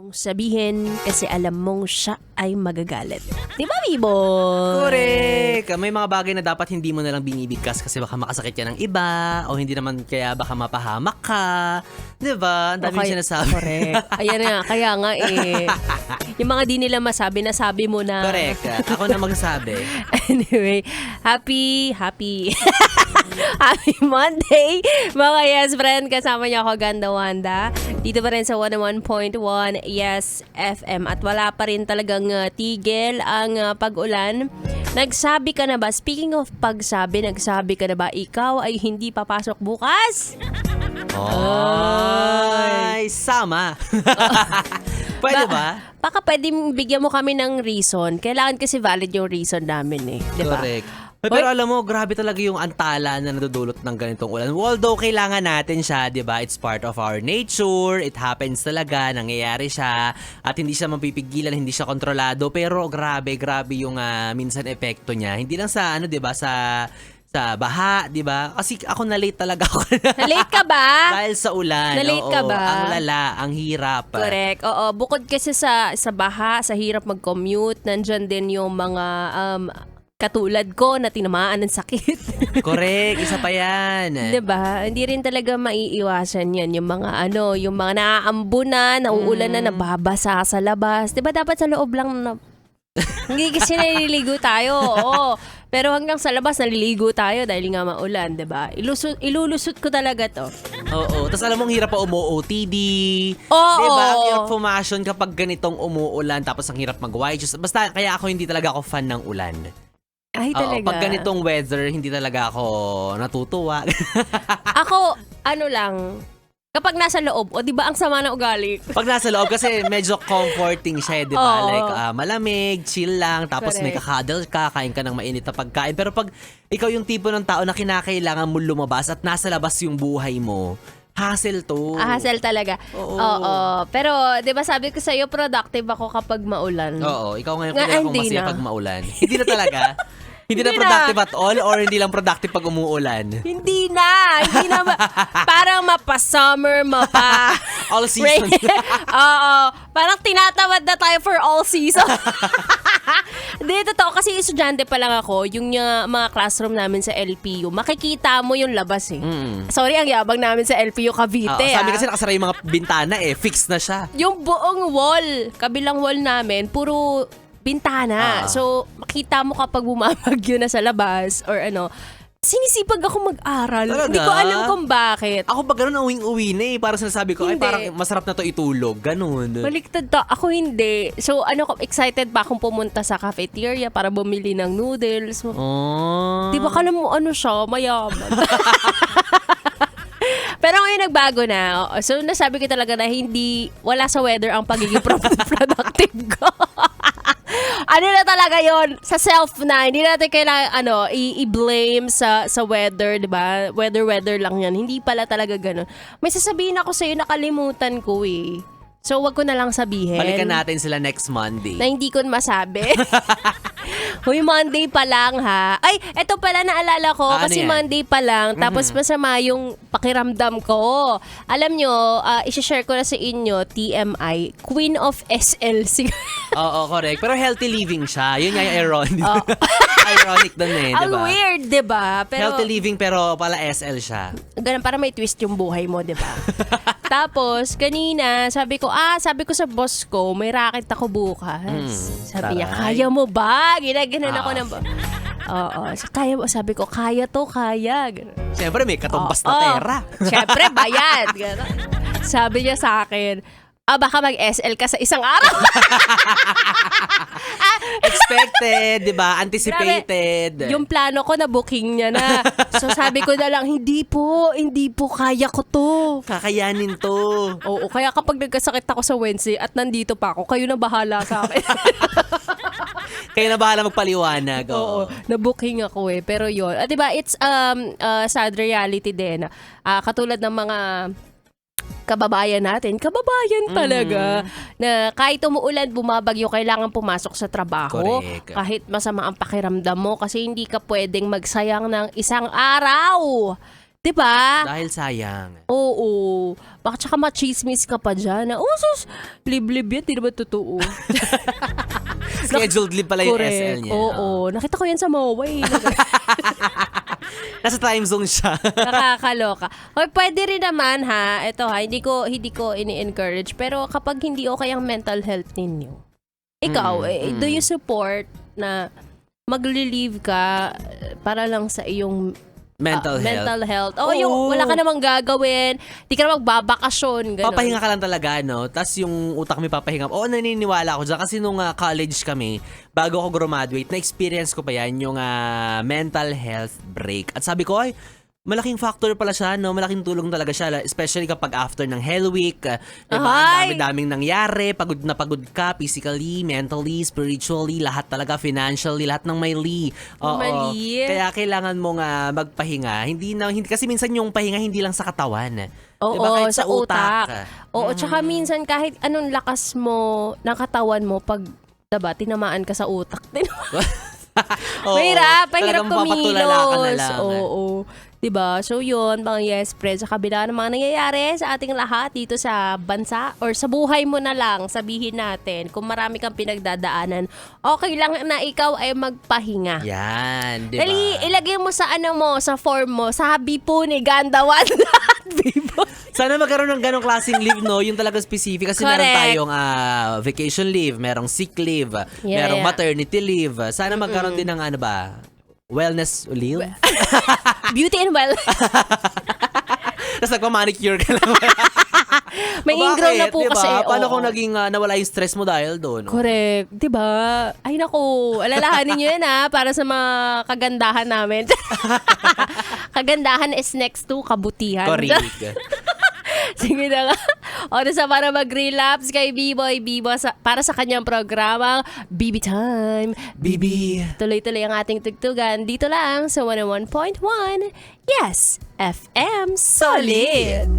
mong sabihin kasi alam mong siya ay magagalit. Di ba, Bibo? Correct! May mga bagay na dapat hindi mo nalang binibigkas kasi baka makasakit yan ng iba o hindi naman kaya baka mapahamak ka. Di ba? Ang daming sinasabi. Correct. Ayan na, kaya nga yung mga di nila masabi, nasabi mo na. Correct. Ako na magsabi. Anyway, happy Monday, mga yes friend. Kasama niyo ako, Ganda Wanda. Dito pa rin sa 101.1 Yes FM. At wala pa rin talagang tigil ang pag-ulan. Nagsabi ka na ba, speaking of pagsabi, nagsabi ka na ba ikaw ay hindi papasok bukas? Ay, sama. Pwede ba? Baka pwede bigyan mo kami ng reason. Kailangan kasi valid yung reason namin diba? Correct. Pero alam mo, grabe talaga yung antala na nadudulot ng ganitong ulan. Although kailangan natin siya, 'di ba? It's part of our nature. It happens talaga, nangyayari siya at hindi siya mapipigilan, hindi siya kontrolado. Pero grabe yung minsan epekto niya. Hindi lang sa 'di ba, sa baha, 'di ba? Kasi ako na-late talaga ako. Na-late ka ba? Dahil sa ulan. Na-late ka ba? Ang lala, ang hirap. Correct. Oo, bukod kasi sa baha, sa hirap mag-commute, nandyan din yung mga katulad ko na tinamaan ng sakit. Correct, isa pa yan. 'Di ba? Hindi rin talaga maiiwasan 'yan yung mga yung mga naaambunan, nauulan na, nababasa sa labas. 'Di ba dapat sa loob lang na hindi kasi naliligo tayo. Oo. Pero hanggang sa labas naliligo tayo dahil nga maulan, 'di ba? Ilulusot ko talaga 'to. Oo. Tapos alam mo, ang hirap pa umu-OTD. Oo. Diba? Ang hirap pumasyon kapag ganitong umuulan. Tapos ang hirap mag-white juice. Basta, kaya ako hindi talaga ako fan ng ulan. Ay, talaga. Pag ganitong weather, hindi talaga ako natutuwa. Ako, lang, kapag nasa loob, di ba ang sama ng ugali? Pag nasa loob, kasi medyo comforting siya, di ba? Oo. Like, malamig, chill lang, tapos may Correct. kakadal ka, kain ka ng mainit na pagkain. Pero pag ikaw yung tipo ng tao na kinakailangan mo lumabas at nasa labas yung buhay mo, hassle to. Hassle talaga. Oo. Pero, di ba sabi ko sa'yo, productive ako kapag maulan. Oo, ikaw ngayon Nga, kaya akong hindi masaya na. pag maulan. Hindi na talaga? Hindi na Hindi productive at all or hindi lang productive pag umuulan? Hindi na. Parang mapa-summer, All season. Oo. Parang tinatamad na tayo for all season. Hindi, totoo. Kasi estudyante pa lang ako, yung mga classroom namin sa LPU, makikita mo yung labas Sorry, ang yabang namin sa LPU Cavite. Sabi kasi nakasara yung mga bintana fixed na siya. Yung buong wall, kabilang wall namin, puro bintana. So, makita mo kapag bumabagyo na sa labas or sinisipag ako mag-aral. Talaga? Hindi ko alam kung bakit. Ako pag ganun, uwing-uwi na Parang sinasabi ko, ay Hindi. parang masarap na to itulog. Ganun. Baliktad to. Ako hindi. So, excited pa akong pumunta sa cafeteria para bumili ng noodles. Oh. Di ba kala mo siya? Mayaman. Pero ngayon nagbago na. So, nasabi ko talaga na wala sa weather ang pagiging productive ko. Na talaga yon sa self na. Hindi natin kailangan, i-blame sa weather, di ba? Weather lang yan. Hindi pala talaga ganun. May sasabihin ako sa'yo, nakalimutan ko So, wag ko na lang sabihin. Balikan natin sila next Monday. Na hindi ko masabi. Huy, Monday pa lang ha. Ay, eto pala naalala ko kasi ano yan? Monday pa lang. Tapos masama yung pakiramdam ko. Alam nyo, isi-share ko na sa inyo, TMI, Queen of SLC. Oo, correct. Pero healthy living siya. Yun nga yung ironic. Ironic doon Ang diba? weird, diba? Pero, Healthy living pero pala SL siya. ganun, para may twist yung buhay mo, diba? Tapos, kanina, sabi ko sa boss ko, may racket ako bukas. Sabi niya, taray. kaya mo ba? Ginaganon ako ng Oo. So, kaya mo? Sabi ko, kaya to, kaya. Ganun. Siyempre may katumbas na Oo. pera. Siyempre, bayad. Ganun. Sabi niya sa akin, baka mag-SL ka sa isang araw. Expected, di ba? Anticipated. Grabe, yung plano ko na booking niya na. So sabi ko na lang, hindi po, kaya ko to. Kakayanin to. Oo, kaya kapag nagkasakit ako sa Wednesday at nandito pa ako, kayo na bahala sa akin. Kayo na bahala magpaliwanag. Oo, na-booking ako Pero yun, diba, it's sad reality din. Katulad ng mga kababayan natin, talaga, na kahit umuulan, bumabagyo, kailangan pumasok sa trabaho. Correct. Kahit masama ang pakiramdam mo kasi hindi ka pwedeng magsayang ng isang araw. Diba? Dahil sayang. Oo. Baka tsaka machismis ka pa dyan na, sus, liblib yan, di naman totoo. Scheduled leave pala yung SL niya. Oo. Nakita ko yan sa MOA eh. Nasa time zone siya. Nakakaloka. Hoy, pwede rin naman ha. Ito ha, hindi ko ini-encourage. Pero kapag hindi okay ang mental health ninyo, ikaw, do you support na magli-leave ka para lang sa iyong mental health? O yung wala ka namang gagawin, di ka na magbabakasyon, gano'n. Papahinga ka lang talaga, no? Tapos yung utak mo papahinga. Oo, naniniwala ako dyan. Kasi nung college kami, bago ako graduate, na-experience ko pa yan, yung mental health break. At sabi ko, ay, malaking factor pala siya, no? Malaking tulong talaga siya, especially kapag after ng Hell Week. Diba? Ang dami-daming nangyari. Pagod na pagod ka, physically, mentally, spiritually, lahat talaga, financially, lahat ng may li. Oo. Kaya kailangan mong magpahinga. Hindi kasi minsan yung pahinga hindi lang sa katawan. Oo, diba? Kahit sa utak. Oo, tsaka minsan kahit anong lakas mo ng katawan mo, pag diba, tinamaan ka sa utak. Mahirap kumilos. Oo. Diba? So yun, mga yes friends, sa kabila ng mga nangyayari sa ating lahat dito sa bansa or sa buhay mo na lang, sabihin natin, kung marami kang pinagdadaanan, okay lang na ikaw ay magpahinga. Yan, diba? Dali, ilagay mo sa sa form mo, sabi po ni Gandawan. Sana magkaroon ng ganong klaseng leave, no? Yung talaga specific. Kasi meron tayong vacation leave, merong sick leave, merong maternity leave. Sana magkaroon din ng wellness leave? Beauty and well. Tapos nagpa-manicure ka lang. May ingrow na po diba? kasi. Paano kung naging nawala yung stress mo dahil doon? Correct. Diba? Ay naku, alalahanin nyo yan para sa mga kagandahan namin. Kagandahan is next to kabutihan. Correct. Sige na nga. O, para mag-relapse kay B-Boy Bibo para sa kanyang programang BB Time. BB. Tuloy-tuloy ang ating tugtugan dito lang sa 101.1 Yes FM Solid.